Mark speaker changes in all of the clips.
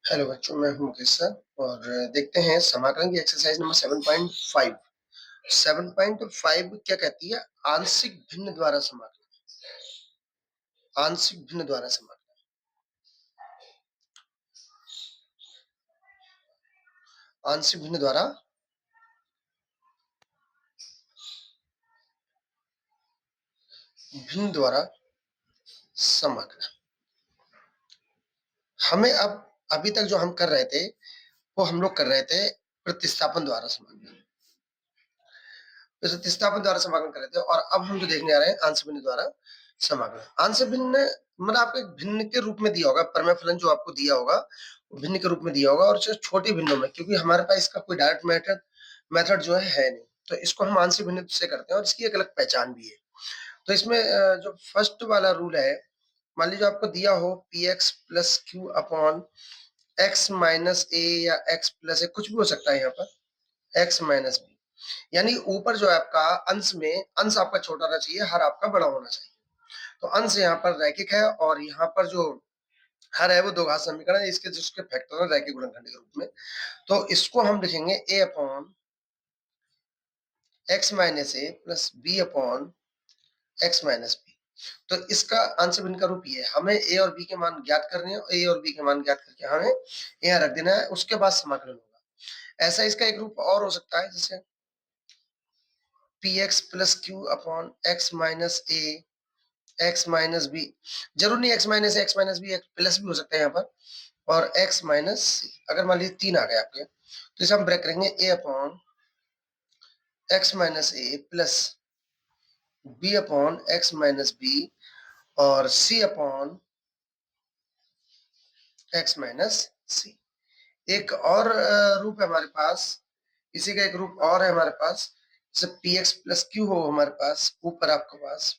Speaker 1: Hello बच्चों, मैं हूं मुकेश सर और देखते हैं समाकलन की एक्सरसाइज नंबर 7.5। 7.5 क्या कहती है? आंशिक भिन्न द्वारा समाकलन। आंशिक भिन्न द्वारा समाकलन। आंशिक भिन्न द्वारा समाकलन। हमें अब अभी तक जो हम कर रहे थे वो हम लोग कर रहे थे प्रतिस्थापन द्वारा समाकलन। प्रतिस्थापन द्वारा समाकलन कर रहे थे और अब हम जो देखने आ रहे हैं आंशिक भिन्न द्वारा समाकलन। आंशिक भिन्न मतलब आपको एक भिन्न के रूप में दिया होगा, प्रमेय फलन जो आपको दिया होगा वो भिन्न के रूप में दिया होगा और छोटे भिन्नों में, क्योंकि हमारे पास इसका कोई डायरेक्ट मेथड जो है नहीं, तो इसको हम आंशिक भिन्न से करते हैं और इसकी एक अलग पहचान भी है। तो इसमें जो फर्स्ट वाला रूल है, मान लीजिए आपको दिया हो P X plus Q upon X minus A या एक्स प्लस ए, कुछ भी हो सकता है यहाँ पर, एक्स माइनस बी। यानी ऊपर जो है आपका अंश में अंश आपका छोटा होना चाहिए, हर आपका बड़ा होना चाहिए। तो अंश यहाँ पर रैखिक है और यहाँ पर जो हर है वो दो घात समीकरण है, इसके जिसके फैक्टर है रैखिक गुणनखंड के रूप में। तो इसको हम लिखेंगे a upon X minus A plus B upon X minus B. तो इसका आंशिक भिन्न का रूप ये है। हमें a और b के मान ज्ञात करने हैं, a और b के मान ज्ञात करके हमें यहाँ रख देना है, उसके बाद समाकलन होगा। ऐसा इसका एक रूप और हो सकता है, जैसे P X plus Q upon X minus A X minus B. जरूर नहीं एक्स माइनस बी, प्लस भी हो सकता है यहाँ पर, और x माइनस सी। अगर मान लीजिए 3 आ गए आपके, तो इसे हम ब्रेक करेंगे a upon X minus A plus b upon X minus B और c upon X minus C. एक और रूप है हमारे पास, इसी का एक रूप और है हमारे पास, जैसे पी एक्स प्लस क्यू हो हमारे पास ऊपर आपके पास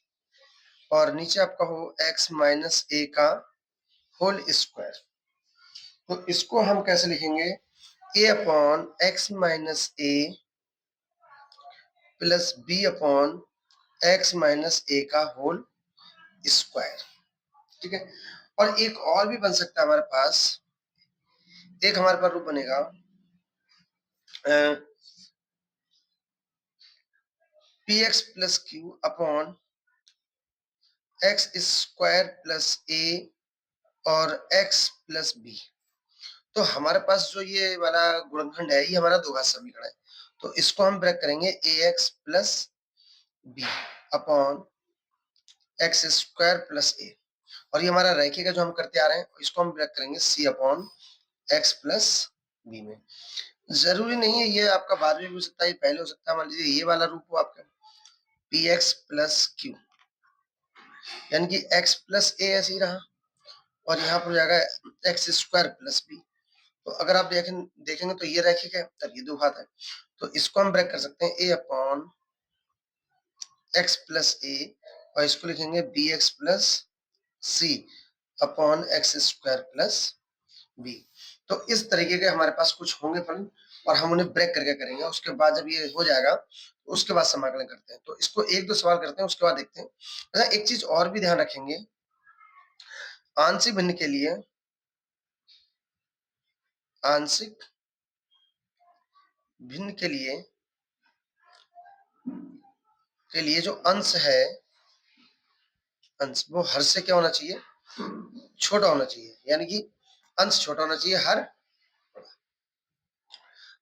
Speaker 1: और नीचे आपका हो एक्स माइनस ए का होल स्क्वायर। तो इसको हम कैसे लिखेंगे? a upon X minus A plus B upon X minus A का होल स्क्वायर। ठीक है, और एक और भी बन सकता है हमारे पास, एक हमारे पास रूप बनेगा P X plus Q upon X square plus A और एक्स प्लस बी। तो हमारे पास जो ये वाला गुणनखंड है ये हमारा द्विघात समीकरण है, तो इसको हम ब्रेक करेंगे A X plus B upon X square plus A. और ये हमारा रैखिक है जो हम करते आ रहे हैं, इसको हम ब्रेक करेंगे सी अपॉन एक्स प्लस बी में। जरूरी नहीं है ये आपका बाद में भी हो सकता है, पहले हो सकता है। मान लीजिए ये वाला रूप हो आपका पी एक्स प्लस क्यू, यानी कि एक्स प्लस ए ऐसे ही रहा और यहाँ पर हो जाएगा एक्स स्क्वायर प्लस बी। तो अगर आप देखेंगे तो ये रैखिक है, तब ये दो घात है, तो इसको हम ब्रेक कर सकते हैं A upon X plus A और इसको लिखेंगे B X plus C upon X square plus B. तो इस तरीके के हमारे पास कुछ होंगे फलन और हम उन्हें ब्रेक करके करेंगे। उसके बाद जब ये हो जाएगा तो उसके बाद समाकलन करते हैं। तो इसको एक दो सवाल करते हैं, उसके बाद देखते हैं। अच्छा, एक चीज और भी ध्यान रखेंगे, आंशिक भिन्न के लिए, आंशिक भिन्न के लिए जो अंश है, अंश वो हर से क्या होना चाहिए? छोटा होना चाहिए, यानी कि अंश छोटा होना चाहिए,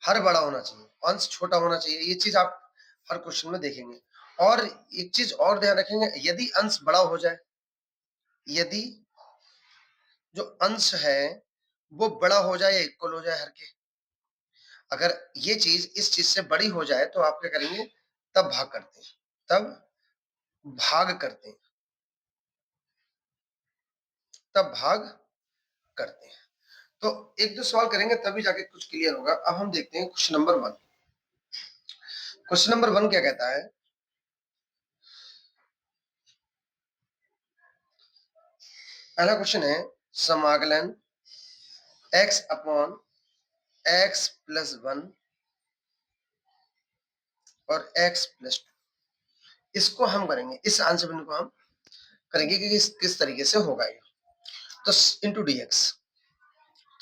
Speaker 1: हर बड़ा होना चाहिए, अंश छोटा होना चाहिए। ये चीज आप हर क्वेश्चन में देखेंगे। और एक चीज और ध्यान रखेंगे, यदि अंश बड़ा हो जाए, यदि जो अंश है वो बड़ा हो जाए या इक्वल हो जाए हर के, अगर ये चीज इस चीज से बड़ी हो जाए तो आप क्या करेंगे? तब भाग करते हैं, तब भाग करते हैं, तब भाग करते हैं। तो एक दो सवाल करेंगे तभी जाके कुछ क्लियर होगा। अब हम देखते हैं क्वेश्चन नंबर 1। क्वेश्चन नंबर 1 क्या कहता है? पहला क्वेश्चन है समाकलन x अपॉन x प्लस 1 और x प्लस 2। इसको हम करेंगे, इस आंसर बिंदु को हम करेंगे कि किस तरीके से होगा ये। तो इंटू dx,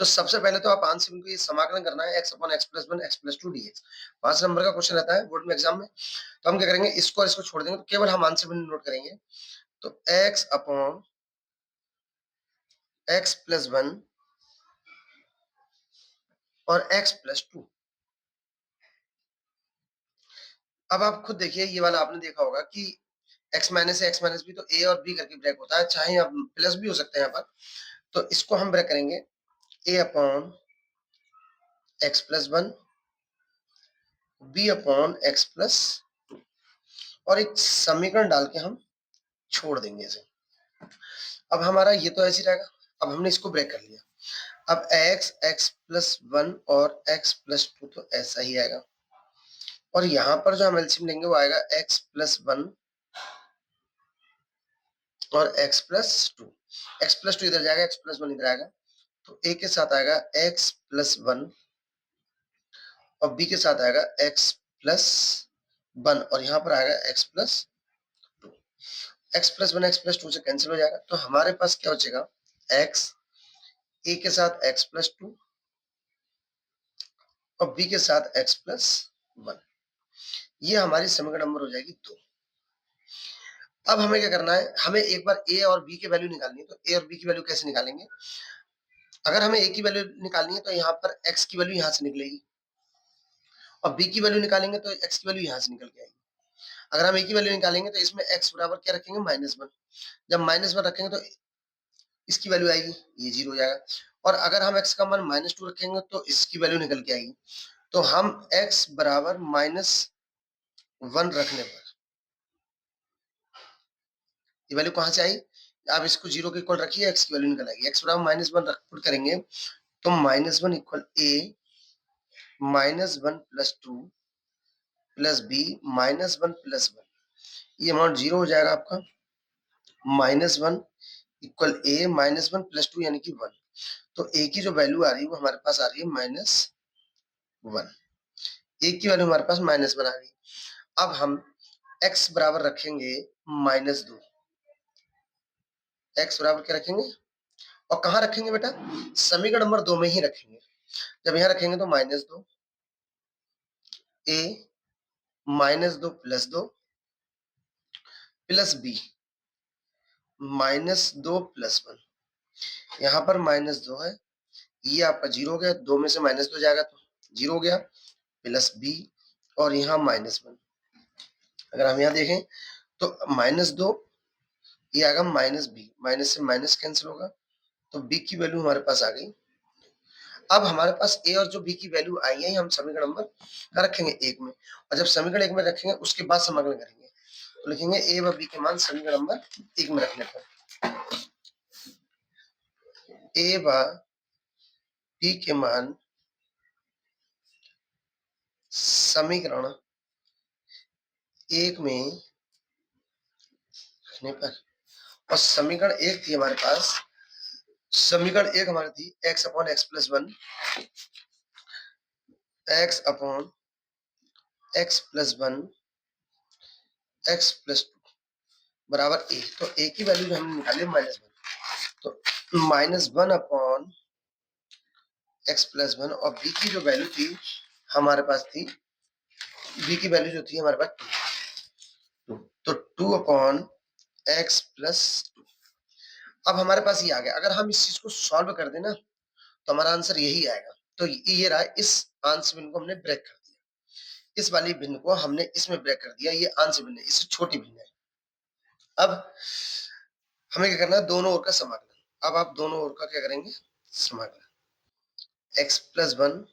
Speaker 1: तो सबसे पहले तो आप आंसर को ये समाकलन करना है x upon x plus 1 x plus 2 dx। 5 number का क्वेश्चन रहता है बोर्ड में एग्जाम में। तो हम क्या करेंगे, इसको और इसको छोड़ देंगे, तो केवल हम आंसर बिंदु नोट करेंगे। तो x अपॉन x प्लस 1 और x प्लस 2। अब आप खुद देखिए, ये वाला आपने देखा होगा कि x माइनस है, x माइनस बी, तो a और b करके ब्रेक होता है, चाहे आप प्लस भी हो सकते हैं यहाँ पर। तो इसको हम ब्रेक करेंगे a upon x plus 1 b upon x plus 2 और एक समीकरण डाल के हम छोड़ देंगे इसे। अब हमारा ये तो ऐसे ही रहेगा। अब हमने इसको ब्रेक कर लिया। अब x प्लस 1 और x प्लस 2 तो ऐसा ही आएगा, और यहाँ पर जो हम एलसीएम लेंगे वो आएगा x प्लस 1 और x प्लस 2। x प्लस 2 इधर जाएगा, x प्लस 1 इधर आएगा, तो a के साथ आएगा x प्लस 1 और b के साथ आएगा x प्लस 1 और यहाँ पर आएगा x plus 2। x plus 1 x plus 2 से कैंसिल हो जाएगा, तो हमारे पास क्या बचेगा, x a के साथ x प्लस 2 और b के साथ x प्लस 1। ये हमारी समीकरण नंबर हो जाएगी 2। अब हमें क्या करना है, हमें एक बार a और b की वैल्यू निकालनी है। तो a और b की वैल्यू कैसे निकालेंगे, अगर हमें a की वैल्यू निकालनी है तो यहाँ पर x की वैल्यू यहाँ से निकलेगी, और b की वैल्यू निकालेंगे तो x की वैल्यू यहाँ से निकल के आएगी। अगर हम a की वैल्यू निकालेंगे तो इसमें x बराबर क्या रखेंगे, -1। जब -1 रखेंगे तो इसकी वैल्यू आएगी, ये 0 हो जाएगा। और अगर हम x का मान -2 रखेंगे तो इसकी वैल्यू निकल के आएगी। तो हम x बराबर -1 रखने पर ये वैल्यू कहाँ से आई, आप इसको 0 के इक्वल रखिए, x की वैल्यू निकल आएगी। x बराबर -1 रख पुट करेंगे तो -1 equal a -1 plus 2 plus b -1 plus 1, ये अमाउंट 0 हो जाएगा आपका। -1 इक्वल a -1 प्लस 2 यानी कि 1। तो a की जो वैल्यू आ रही है वो हमारे पास आ रही है -1। a की वैल्यू हमारे पास -1 आ रही है। अब हम x बराबर रखेंगे -2। x बराबर क्या रखेंगे, और कहाँ रखेंगे बेटा, समीकरण नंबर 2 में ही रखेंगे। जब यहाँ रखेंगे तो -2 a -2 plus 2 plus b -2 plus 1। यहाँ पर -2 है, ये आपका 0 हो गया, 2 में से -2 जाएगा तो 0 हो गया, प्लस b और यहाँ -1। अगर हम यहाँ देखें तो -2 ये आएगा -b, माइनस से माइनस कैंसिल होगा, तो b की वैल्यू हमारे पास आ गई। अब हमारे पास a और जो b की वैल्यू आई है हम समीकरण नंबर का रखेंगे 1 में, और जब समीकरण 1 में रखेंगे उसके बाद समाकलन करेंगे। तो लिखेंगे a व b के मान समीकरण नंबर 1 में रखने पर a व b के मान समीकरण 1 में रखने पर, और समीकरण 1 थी हमारे पास, समीकरण 1 हमारी थी x upon x plus 1 x upon x plus 1 x plus 2 बराबर a। तो a की वैल्यू जो हमने निकाली -1, तो -1 अपॉन x प्लस 1, और b की जो वैल्यू थी हमारे पास थी, b की वैल्यू जो थी हमारे पास 2, तो 2 अपॉन x प्लस 2। अब हमारे पास ये आ गया। अगर हम इस चीज को सॉल्व कर देना तो हमारा आंसर यही आएगा। तो ये रहा, इस आंसर बिंदु को हमने ब्रेक कर दिया, इस वाली बिंदु को हमने इसमें ब्रेक कर दिया, ये आंसर बिंदु इससे छोटी बिंदु है। अब हमें क्या करना है, दोनों ओर का समाकलन। अब आप दोनों ओर का क्या करेंगे, समाकलन। x plus 1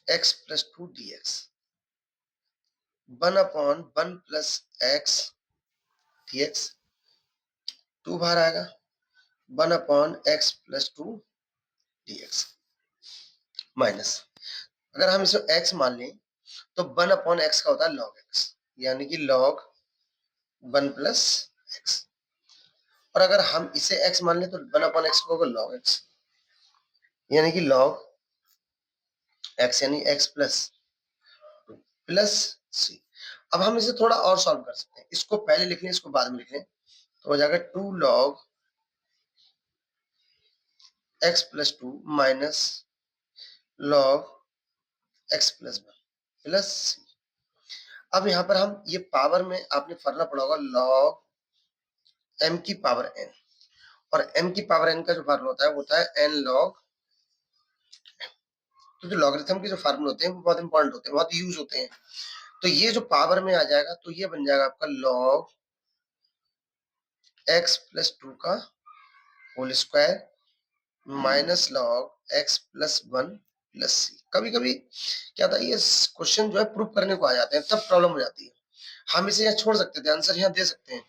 Speaker 1: x plus 2 dx 1 upon 1 plus x dx 2 बाहर आएगा, 1 अपॉन x प्लस 2 dx माइनस, अगर हम इसे x मान लें तो 1 अपॉन x का होता है log x, यानी कि log 1 प्लस x। और अगर हम इसे x मान लें तो 1 अपॉन x को होगा log x, यानी कि log x, यानी x प्लस 2 प्लस c। अब हम इसे थोड़ा और सॉल्व कर सकते हैं, इसको पहले लिख लें इसको बाद में लिख लें, तो हो जाएगा 2 log X plus 2 minus log X plus 1 plus C. अब यहाँ पर हम ये पावर में आपने फॉर्मूला पढ़ा होगा लॉग एम की पावर एन, और एम की पावर एन का जो फार्मूला होता है वो होता है एन लॉग। तो जो लॉगरिथम के जो फार्मूले होते हैं वो बहुत इंपॉर्टेंट होते हैं, बहुत यूज होते हैं। तो ये जो पावर में आ जाएगा तो ये बन जाएगा आपका लॉग एक्स प्लस 2 का whole square minus log X plus 1 plus C. कभी कभी क्या था, ये क्वेश्चन जो है प्रूव करने को आ जाते हैं, तब प्रॉब्लम हो जाती है। हम इसे यहाँ छोड़ सकते थे, आंसर यहाँ दे सकते हैं,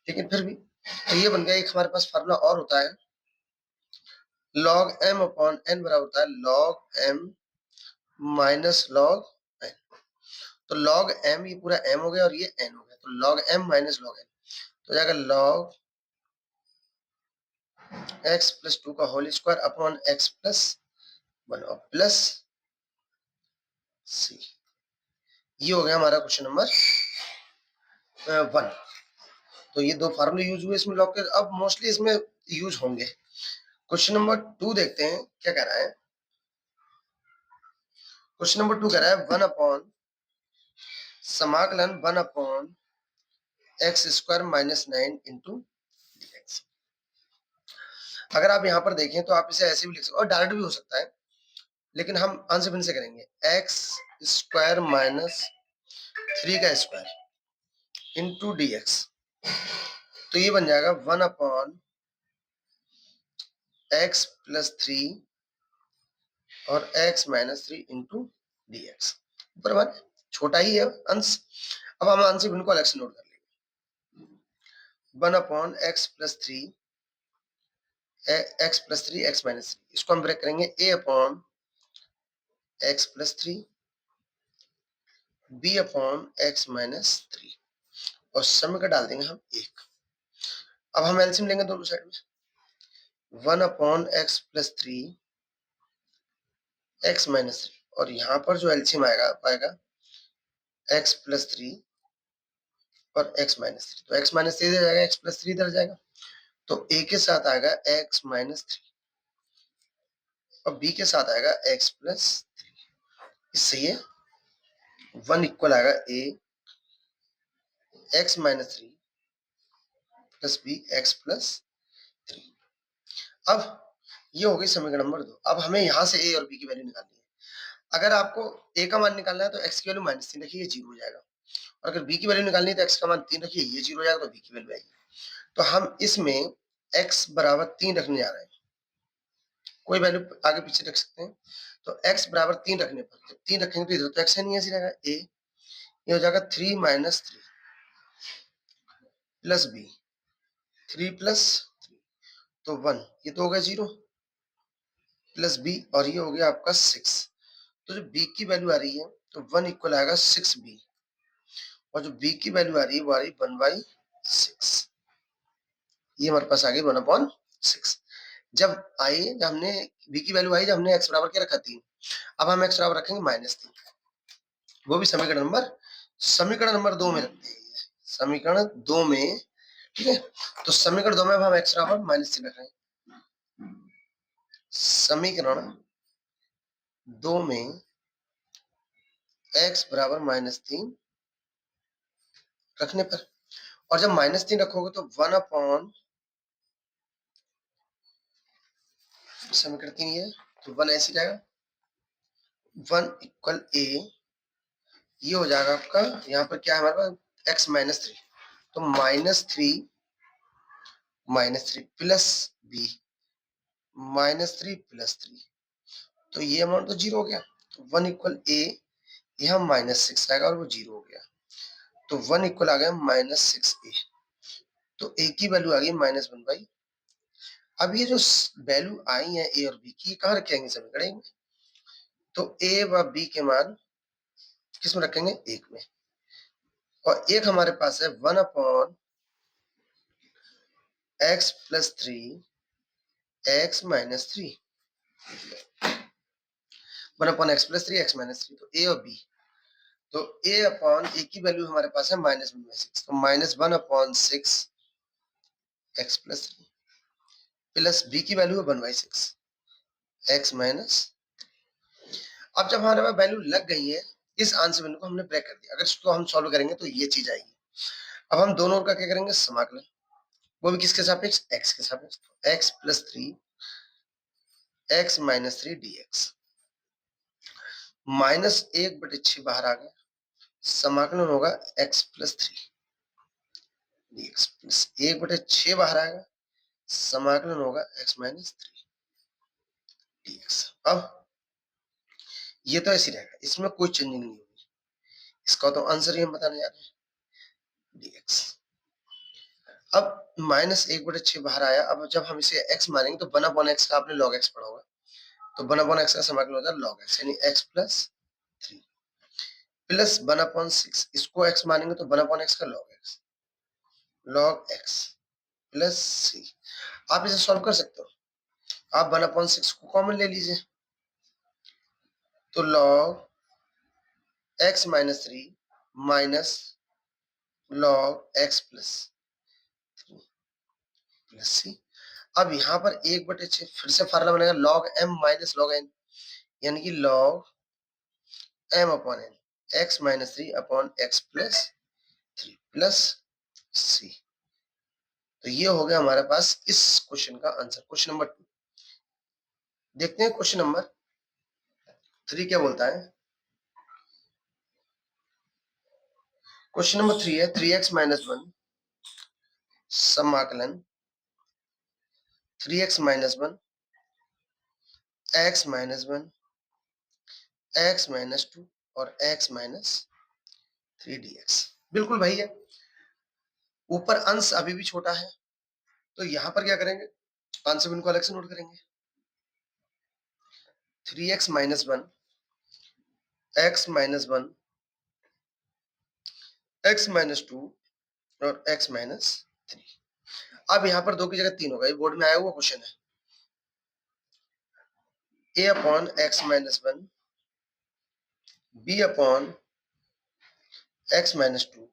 Speaker 1: लेकिन फिर भी तो ये बन गया। एक हमारे पास फार्मूला और होता है लॉग एम अपॉन एन बराबर होता है log M minus log N. तो लॉग एम, ये पूरा एम हो गया और ये एन हो गया, तो log M minus log N तो जाएगा लॉग एक्स प्लस 2 का whole square upon X plus 1 और प्लस सी। ये हो गया हमारा क्वेश्चन नंबर 1। तो ये दो फार्मूले यूज हुए इसमें लॉग के, अब मोस्टली इसमें यूज होंगे। क्वेश्चन नंबर 2 देखते हैं क्या कह रहा है। क्वेश्चन नंबर 2 कह रहा है 1 अपॉन समाकलन 1 upon X square minus 9 into dx। अगर आप यहाँ पर देखें तो आप इसे ऐसे भी लिख सकते और डायरेक्ट भी हो सकता है, लेकिन हम आंसर भिन्न से करेंगे। एक्स स्क्वायर माइनस 3 का स्क्वायर इंटू dx। तो ये बन जाएगा 1 अपॉन एक्स प्लस 3 और x माइनस 3 इंटू dx। ऊपर वन छोटा ही है अंश। अब हम आंसर भिन्न को अलग से नोट कर लेंगे। 1 upon X plus 3 x minus 3, इसको हम ब्रेक करेंगे a upon X plus 3 b upon X minus 3 और सम का डाल देंगे हम 1। अब हम एलसीएम लेंगे दोनों साइड में। 1 upon X plus 3 x minus 3, और यहाँ पर जो एलसीएम आएगा एक्स प्लस 3 और एक्स माइनस 3, तो एक्स माइनस 3 इधर जाएगा, एक्स प्लस 3 इधर जाएगा, तो a के साथ आएगा x माइनस 3 और b के साथ आएगा x प्लस 3। इससे ये 1 इक्वल आएगा a x minus 3 plus b x plus 3। अब ये हो गई समीकरण नंबर 2। अब हमें यहाँ से a और b की वैल्यू निकालनी है। अगर आपको a का मान निकालना है तो x की वैल्यू माइनस 3 रखिए, ये 0 हो जाएगा, और अगर b की वैल्यू निकालनी है तो x का मान 3 रखिए, ये 0 हो जाएगा, तो b की वैल्यू आएगी। तो हम इसमें x बराबर 3 रखने जा रहे हैं, कोई वैल्यू आगे पीछे रख सकते हैं। तो x बराबर 3 रखने पर, जब 3 रखेंगे तो इधर तो x है नहीं, ऐसे रहेगा a, ये हो जाएगा 3 माइनस 3 प्लस b, 3 प्लस 3 तो 1, ये तो हो गया 0 प्लस b, और ये हो गया आपका 6। तो जो b की वैल्यू आ रही है तो 1 इक्वल आएगा 6b, और जो b की वैल्यू आ रही है वो आ रही है 1/6। ये हमारे पास आ गई 1/6। जब हमने b की वैल्यू आई, जब हमने x बराबर क्या रखा 3, अब हम x बराबर रखेंगे -3, वो भी समीकरण नंबर 2 में रखते हैं, समीकरण 2 में, ठीक है। तो समीकरण 2 में अब हम x बराबर -3 रख रहे हैं। समीकरण 2 में x बराबर -3 रखने पर, और जब -3 रखोगे तो 1 अपॉन समीकरण 3 ये, तो 1 ऐसे जाएगा, 1 इक्वल a, ये हो जाएगा आपका, यहाँ पर क्या है हमारे पास x -3, तो -3 प्लस b -3 प्लस 3, तो ये अमाउंट तो 0 हो गया। तो 1 इक्वल a, यहाँ -6 आएगा और वो 0 हो गया, तो 1 इक्वल आ गया -6a। तो a की वैल्यू आ गई -1/। अब ये जो वैल्यू आई है a और b की, कहाँ रखेंगे समीकरण में, तो a व b के मान किस में रखेंगे, 1 में, और एक हमारे पास है 1 upon X plus 3 x minus 3, 1 upon X plus 3 x minus 3, तो a और b, तो a अपॉन a की वैल्यू हमारे पास है -1/6, तो -1/6 एक्स प्लस 3 प्लस b की वैल्यू है 1/6, x माइनस। अब जब हमारे पास वैल्यू लग गई है, इस आंसर बिंदु को हमने ब्रेक कर दिया। अगर इसको हम सॉल्व करेंगे तो ये चीज आएगी। अब हम दोनों का क्या करेंगे, समाकलन, वो भी किसके सापेक्ष, x के सापेक्ष। x plus 3 x minus 3 dx minus 1/6 बाहर आ गया, समाकलन होगा x प्लस 3 dx प्लस 1/6 बाहर आएगा, समाकलन होगा x माइनस 3 dx। अब ये तो ऐसे रहेगा, इसमें कोई चेंजिंग नहीं होगी। इसका तो आंसर ही हम बताने जा रहे हैं, dx। अब माइनस 1/6 बाहर आया। अब जब हम इसे x मानेंगे तो 1/x का आपने log x पढ़ा होगा, तो 1/x का समाकलन होता है log x, यानी x प्लस 3 प्लस 1/6, इसको x मानेंगे तो 1/x का log x प्लस c। आप इसे सॉल्व कर सकते हो, आप 1/6 को कॉमन ले लीजिए, तो log x minus 3 minus log x plus c। अब यहाँ पर 1/6 फिर से फार्मूला बनेगा log m minus log n, यानी कि log m upon n, x minus 3 upon x plus 3 plus c। तो ये हो गया हमारे पास इस क्वेश्चन का आंसर, क्वेश्चन नंबर 2। देखते हैं क्वेश्चन नंबर 3 क्या बोलता है। क्वेश्चन नंबर 3 है 3x माइनस 1 समाकलन 3x minus 1 x minus 1 x minus 2 और x माइनस 3 dx। बिल्कुल भाई है, ऊपर अंश अभी भी छोटा है, तो यहां पर क्या करेंगे, आंसर बिंदु को अलग से नोट करेंगे। 3x minus 1 x minus 1 x minus 2 और x माइनस 3। अब यहाँ पर 2 की जगह 3 होगा, ये बोर्ड में आया हुआ क्वेश्चन है। a upon x minus 1 b upon x minus 2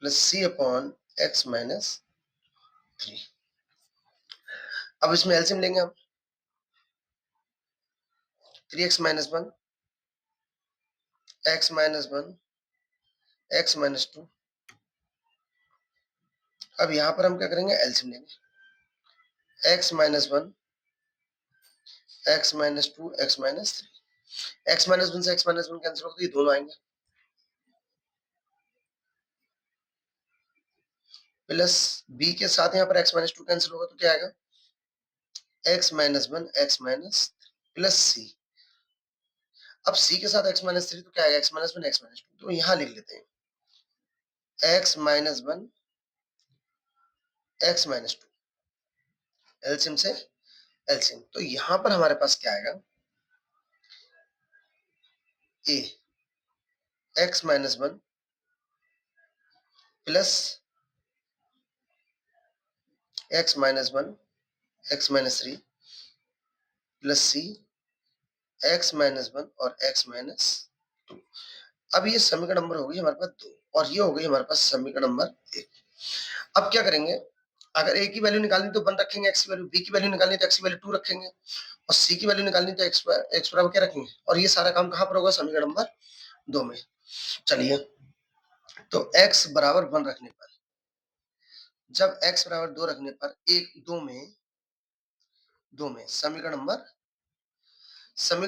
Speaker 1: plus c upon x minus 3। अब इसमें एलसीएम लेंगे हम, 3x minus 1 x minus 1 x minus 2। अब यहाँ पर हम क्या करेंगे, एलसीएम लेंगे, x minus 1 x minus 2 x minus 3। x minus 1 से x माइनस 1 कैंसिल होगा तो ये दोनों आएंगे, प्लस b के साथ यहाँ पर x माइनस 2 कैंसिल होगा तो क्या आएगा, x minus 1 x minus plus c। अब c के साथ x माइनस 3 तो क्या आएगा, x माइनस 1 x माइनस 2। तो यहाँ लिख लेते हैं x minus 1 x minus 2, LCM से एलसीएम। तो यहाँ पर हमारे पास क्या आएगा, a x minus 1 plus x minus 1 x minus 3 plus c x minus 1 और x माइनस 2। अब ये समीकरण नंबर हो गई हमारे पास 2 और ये हो गई हमारे पास समीकरण नंबर 1। अब क्या करेंगे, अगर a की वैल्यू निकालनी तो 1 रखेंगे, x की वैल्यू, b की वैल्यू निकालनी तो x की वैल्यू 2 रखेंगे और c की वैल्यू निकालनी तो x बराबर क्या रखेंगे। और ये सारा काम कहां पर होगा, समीकरण नंबर 2 में। चलिए, तो x बराबर 1 रखने पर, जब x बराबर 2 रखने पर एक 2 में समीकरण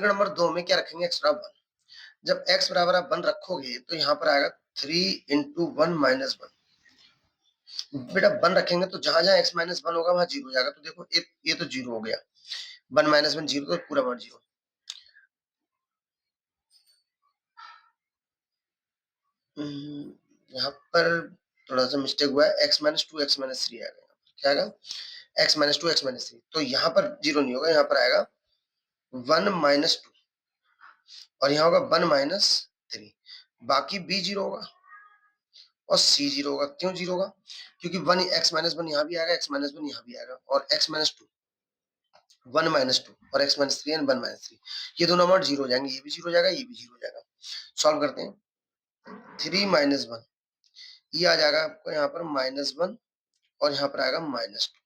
Speaker 1: नंबर 2 में क्या रखेंगे, x बराबर 1। जब x बराबर आप 1 रखोगे तो यहाँ पर आएगा 3 इंटू 1 माइनस 1। बेटा 1 रखेंगे तो जहां जहां x माइनस 1 होगा वहां 0 हो जाएगा। तो देखो ये तो 0 हो गया, 1 माइनस 1 0, तो पूरा मान 0। यहाँ पर थोड़ा सा मिस्टेक हुआ है, x माइनस 2 x माइनस 3 आएगा। क्या आएगा, x माइनस 2 x माइनस 3। तो यहाँ पर 0 नहीं होगा, यहाँ पर आएगा 1 माइनस 2 और यहाँ होगा 1 माइनस 3। बाकी b 0 होगा और c 0 होगा। क्यों 0 होगा, क्योंकि 1 x माइनस 1 यहाँ भी आएगा, x माइनस 1 यहाँ भी आएगा और x माइनस 2 1 माइनस 2 और x माइनस 3 एंड 1 माइनस 3, ये दोनों अमाउंट 0 हो जाएंगे, ये भी 0 हो जाएगा, ये भी 0 हो जाएगा। सॉल्व करते हैं, 3 माइनस 1, ये आ जाएगा आपको यहाँ पर माइनस 1 और यहाँ पर आएगा माइनस 2,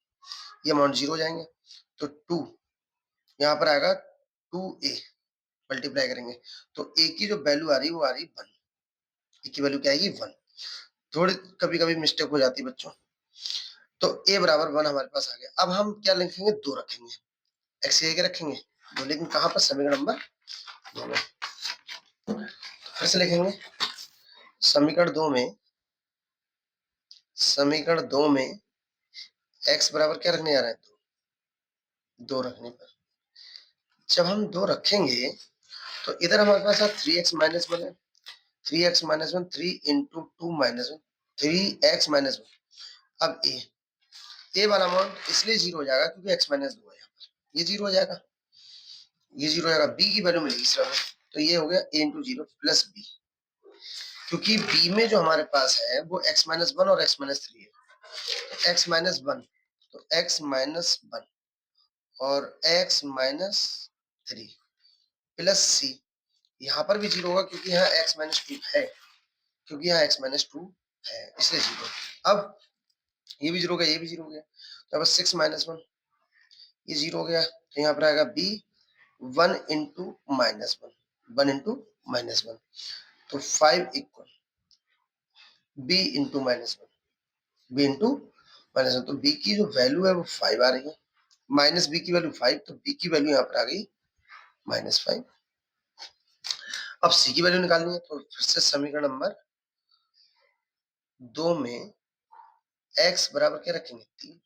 Speaker 1: ये अमाउंट 0 हो जाएंगे। तो 2 यहाँ पर आएगा 2a मल्टीप्लाई करेंगे तो a की जो वैल्यू आ रही है वो आ रही 1, a की वैल्यू क्या आएगी 1। थोड़ी कभी-कभी मिस्टेक हो जाती है बच्चों। तो a बराबर 1 हमारे पास आ गया। अब हम क्या लिखेंगे 2 रखेंगे, x a के रखेंगे 2, लेकिन कहाँ पर समीकरण नंबर 2 में। फिर से लिखेंगे समीकरण 2 में x बराबर क्या रखने जा रहे हैं 2 रखने पर जब हम 2 रखेंगे तो इधर हमारे पास 3x माइनस 1 है, 3x minus 1 3 into 2 minus 1 3x minus 1। अब a वाला अमाउंट इसलिए 0 हो जाएगा क्योंकि x माइनस 2 है यहाँ पर, ये 0 हो जाएगा, ये 0 हो जाएगा। b की वैल्यू मिलेगी सर, तो ये हो गया a इंटू 0 प्लस b, क्योंकि b में जो हमारे पास है वो x माइनस 1 और x माइनस 3 है। x माइनस 1 तो x माइनस 1 और x माइनस 3 प्लस c, यहाँ पर भी 0 होगा क्योंकि यहाँ x माइनस 2 है, क्योंकि यहाँ x माइनस 2 है इसलिए 0। अब ये भी 0 हो गया, ये भी 0 हो गया, तो अब 6 माइनस 1 ये 0 हो गया, तो यहाँ पर आएगा b 1 into minus 1 1 into minus 1, तो 5 equal b into minus 1 b into minus 1, तो b की जो वैल्यू है वो 5 आ रही है, माइनस b की वैल्यू 5, तो b की वैल्यू यहाँ पर आ गई -5। अब c की वैल्यू निकालनी है, तो फिर से समीकरण नंबर 2 में x बराबर क्या रखेंगे 3।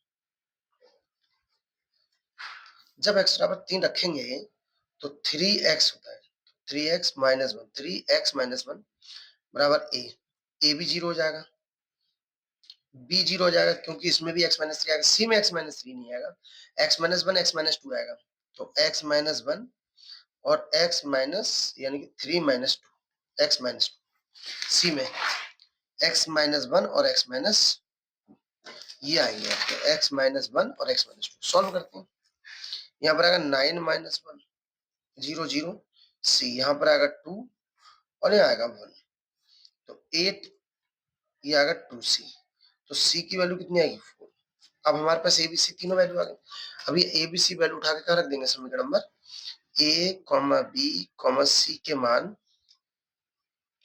Speaker 1: जब x बराबर 3 रखेंगे तो 3x होता है, 3x माइनस 1 3x माइनस 1 बराबर a भी 0 हो जाएगा, b 0 हो जाएगा क्योंकि इसमें भी x माइनस 3 आएगा, c में x माइनस 3 नहीं आएगा, x माइनस 1 x माइनस 2 आएगा, तो x माइनस 1 और x माइनस यानी कि 3 माइनस 2 x माइनस 2, c में x माइनस 1 और x माइनस ये आएंगे आपके x माइनस 1 और x माइनस 2। सॉल्व करते हैं, यहाँ पर आएगा 9 माइनस 1 0 0 c, यहाँ पर आएगा 2 और यहाँ आएगा 1, तो 8 ये आएगा 2c, तो c की वैल्यू कितनी आएगी 4। अब हमारे पास ए बी सी तीनों वैल्यू आ गई। अब ये ए बी सी वैल्यू उठा के क्या रख देंगे समीकरण number A comma B comma C के मान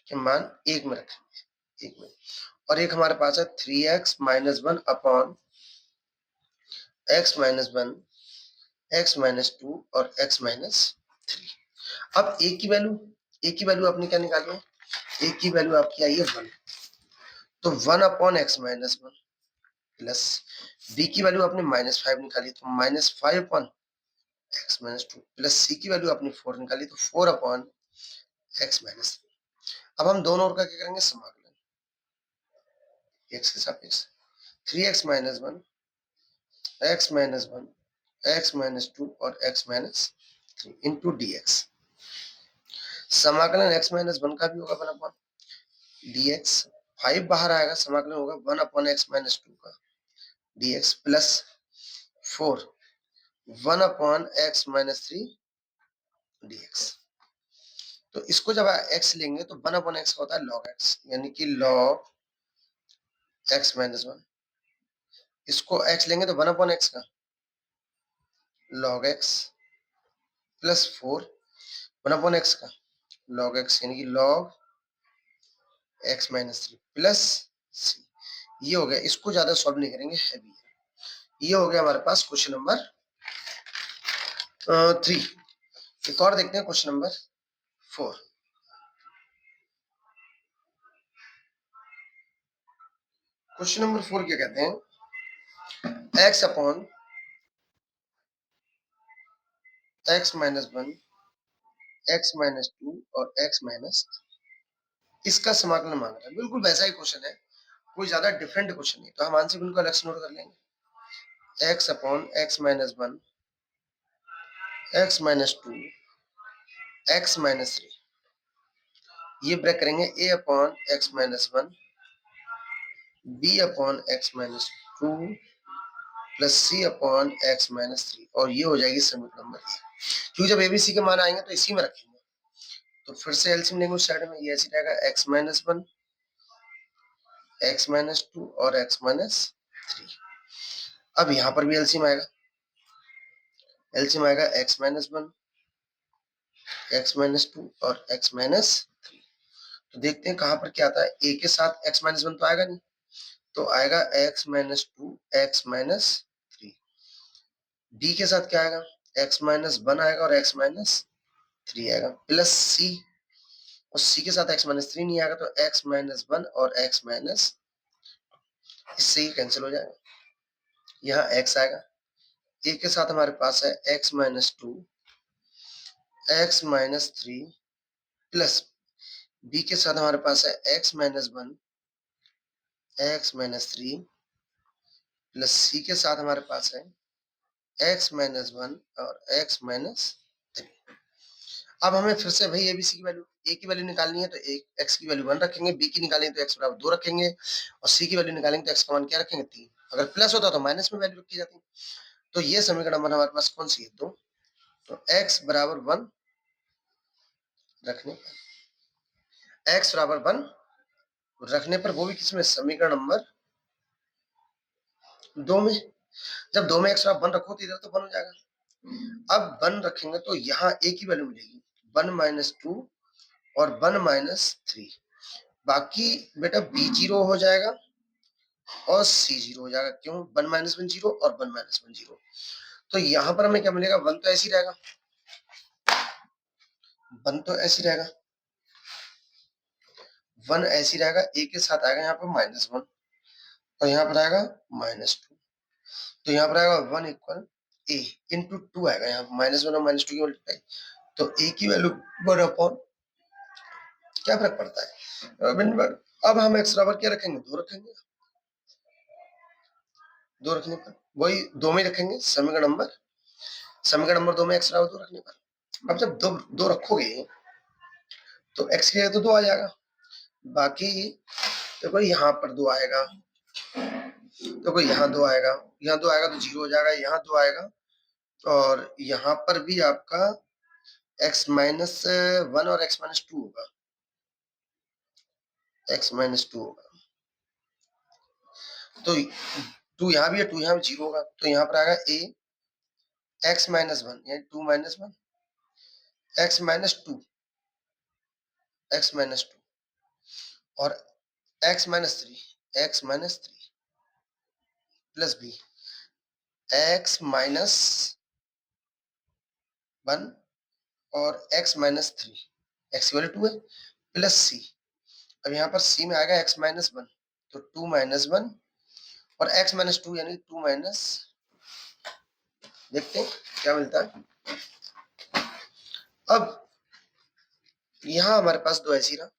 Speaker 1: एक में रखेंगे, एक में, और एक हमारे पास है 3x माइनस 1 अपॉन x माइनस 1 x माइनस 2 और x माइनस 3। अब ए की वैल्यू आपने क्या निकाली है, ए की वैल्यू आपकी आई है 1, तो 1 अपॉन x माइनस 1 प्लस बी की वैल्यू आपने -5 निकाली, तो -5 upon x minus 2 plus C की वैल्यू आपने 4 निकाली, तो 4 अपॉन x माइनस 3। अब हम दोनों ओर का क्या करेंगे समाकलन, x के सापेक्ष 3x minus 1 x minus 1 x minus 2 और x माइनस 3 इंटू dx। समाकलन x माइनस 1 का भी होगा 1 अपॉन dx, 5 बाहर आएगा, समाकलन होगा 1 अपॉन x माइनस 2 का dx प्लस 4 1 अपॉन x माइनस 3 dx। तो इसको जब x लेंगे तो 1 अपॉन x का होता है log x, यानी कि log x माइनस 1, इसको x लेंगे तो 1 अपॉन x का log x प्लस 4 1 अपॉन x का log x, यानी कि log x minus 3 plus c। ये हो गया, इसको ज्यादा सॉल्व नहीं करेंगे, हैवी है। ये हो गया हमारे पास क्वेश्चन नंबर 3। एक और देखते हैं क्वेश्चन नंबर 4। क्वेश्चन नंबर 4 क्या कहते हैं, x upon x minus 1 x minus 2 और x माइनस, इसका समाकलन मांग रहा है। बिल्कुल वैसा ही क्वेश्चन है, कोई ज्यादा डिफरेंट क्वेश्चन नहीं, तो हम आंसर बिल्कुल अलग से नोट कर लेंगे। x upon x minus 1 x minus 2 x minus 3, ये ब्रेक करेंगे a upon x minus 1 b upon x minus 2 plus c upon x minus 3, और ये हो जाएगी समीकरण नंबर 1। क्योंकि जब एबीसी के मान आएंगे तो इसी में रखेंगे, तो फिर से एलसीएम लेंगे उस साइड में, ये ऐसे रहेगा x माइनस 1 x माइनस 2 और x माइनस 3। अब यहाँ पर भी एलसीएम आएगा x minus 1 x minus two और x माइनस थ्री। तो देखते हैं कहां पर क्या आता है। a के साथ x माइनस वन तो आएगा नहीं, तो आएगा x minus two x minus three. b के साथ क्या आएगा, x माइनस वन आएगा और x माइनस थ्री आएगा, प्लस c, और c के साथ x माइनस थ्री नहीं आएगा, तो x माइनस वन और x माइनस, इससे ही कैंसिल हो जाएगा। यहाँ x आएगा, a के साथ हमारे पास है x minus two x minus three, plus b के साथ हमारे पास है x minus one x minus three, plus c के साथ हमारे पास है x माइनस वन और x माइनस थ्री। अब हमें फिर से भाई एबीसी की वैल्यू, a की वैल्यू निकालनी है तो x की वैल्यू वन रखेंगे, b की निकालेंगे तो x बराबर दो रखेंगे, और c की वैल्यू निकालेंगे तो x का मान क्या रखेंगे, तीन। अगर प्लस होता तो माइनस में वैल्यू रखी जाती। तो ये समीकरण नंबर हमारे पास कौन सी है, दो। तो x बराबर वन रखने पर, x बराबर वन रखने पर, वो भी किसमें, समीकरण नंबर दो में। जब दो में x बराबर वन रखो तो इधर तो वन हो जाएगा। अब वन रखेंगे तो यहाँ a की वैल्यू मिलेगी वन माइनस टू और वन माइनस थ्री। बाकी बेटा b जीरो हो जाएगा और c जीरो हो जाएगा। क्यों, वन माइनस वन जीरो और वन माइनस वन जीरो। तो यहाँ पर हमें क्या मिलेगा, वन तो ऐसे ही रहेगा, वन तो ऐसे ही रहेगा, वन ऐसे ही रहेगा, a के साथ आएगा यहाँ पर माइनस वन और यहाँ पर आएगा माइनस टू। तो यहाँ पर आएगा one equal a into two आएगा, यहाँ माइनस वन और माइनस टू की मल्टीप्लाई। तो a की वैल्यू वन अपॉन, क्या फर्क पड़ता है। अब हम x बराबर क्या रखेंगे, दो रखेंगे, दो रखने पर वही दो में रखेंगे, समीकरण नंबर दो में x बराबर दो रखने पर। अब जब दो दो रखोगे तो x की जगह तो दो आ जाएगा। बाकी देखो यहाँ पर दो आएगा, देखो यहाँ दो आएगा, यहाँ दो आएगा तो जीरो हो जाएगा, यहाँ दो आएगा और यहाँ पर भी आपका x माइनस वन और x माइनस टू होगा, x माइनस टू होगा। तो टू यहाँ भी है, टू यहाँ भी जीरो होगा, तो यहाँ पर आएगा a x माइनस वन यानी two minus one, x minus two, x minus two और x minus three, x minus three, plus b x minus one और x माइनस थ्री, x की वैल्यू टू है, प्लस c। अब यहाँ पर c में आएगा x माइनस वन, तो टू माइनस वन और x माइनस टू यानी टू माइनस, देखते हैं क्या मिलता है। अब यहाँ हमारे पास दो ऐसी रहा,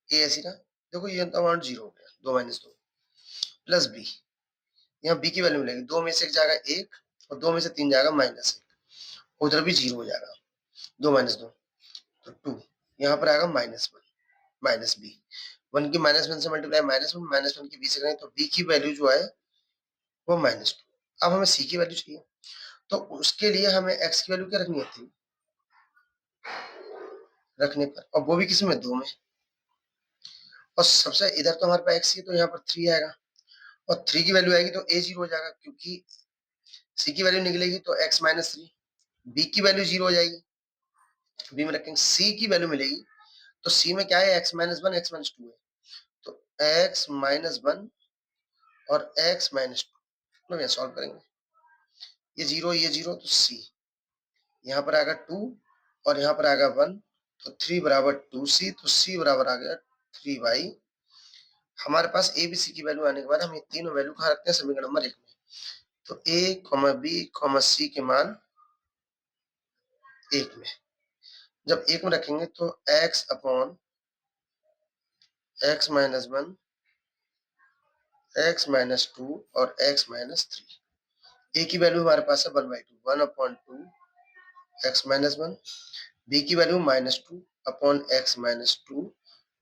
Speaker 1: ए ऐसी रहा, देखो ये अमाउंट जीरो हो गया, दो माइनस दो, प्लस बी, यहाँ बी की वैल्यू मिलेगी, दो में से एक जाएगा एक और दो में से तीन जाएगा माइनस एक, उधर भी जीरो हो जाएगा, दो माइनस दो तो टू, यहाँ पर आएगा minus one, minus B, one की माइनस वन से multiply minus one, minus one की बी से करें तो बी की वैल्यू जो है वो माइनस टू। अब हमें सी की वैल्यू चाहिए, तो उसके लिए हमें एक्स की वैल्यू क्या रखनी है, थ्री रखने पर, और वो भी किस में, दो में, और सबसे इधर तो हमारे पास एक्स है तो यहाँ पर थ्री आएगा, और थ्री की वैल्यू आएगी तो ए जीरो हो जाएगा, क्योंकि सी की वैल्यू निकलेगी तो एक्स माइनस थ्री, बी की वैल्यू जीरो हो जाएगी, बी में रखेंगे, सी की वैल्यू मिलेगी तो सी में क्या है, x minus one X minus to है, तो एक्स माइनस वन और एक्स माइनस टू, तो सॉल्व करेंगे, ये जीरो तो सी, यहाँ पर आएगा टू और यहाँ पर आएगा वन, तो थ्री बराबर टू सी, तो सी बराबर आ गया थ्री बाई, हमारे पास ए बी सी की वैल्यू आने के बाद हम ये तीनों वैल्यू कहाँ रखते हैं, समीकरण नंबर एक में। तो ए कॉमा बी कॉमा सी के मान एक में, जब एक में रखेंगे तो x upon X minus one, X minus two और x माइनस थ्री। ए की वैल्यू हमारे पास है one by two, one upon two X minus one, B की value minus two upon X minus two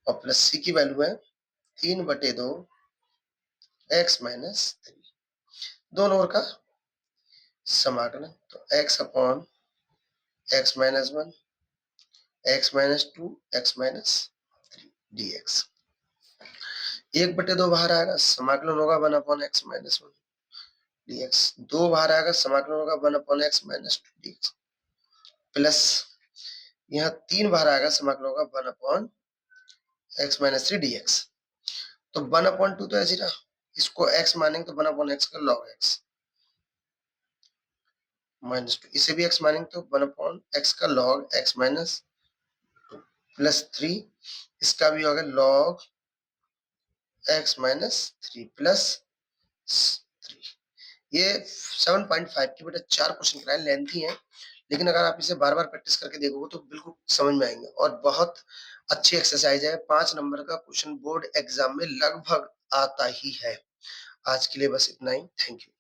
Speaker 1: और प्लस सी की value है तीन बटे दो एक्स माइनस थ्री, दोनों ओर का समाकलन, तो x upon X minus one X minus to X minus three D x, एक बटे दो बाहर आएगा, समाकलन होगा one upon X minus one D x, दो बाहर आएगा, समाकलन होगा one upon X minus to D x, plus यहाँ 3 बार आएगा, समाकलन होगा 1/x - 3 dx। तो 1/2 तो ऐसे ही रहा, इसको x मानेंगे तो 1/x का log x -2, इसे भी x मानेंगे तो 1/x का log x -2 +3, इसका भी होगा log x - 3 +3। ये 7.5 के बेटा 4 क्वेश्चन कराए, लेंथी हैं, लेकिन अगर आप इसे बार-बार प्रैक्टिस करके देखोगे तो बिल्कुल समझ में आएंगे और बहुत अच्छी एक्सरसाइज है। 5 नंबर का क्वेश्चन बोर्ड एग्जाम में लगभग आता ही है। आज के लिए बस इतना ही। Thank you.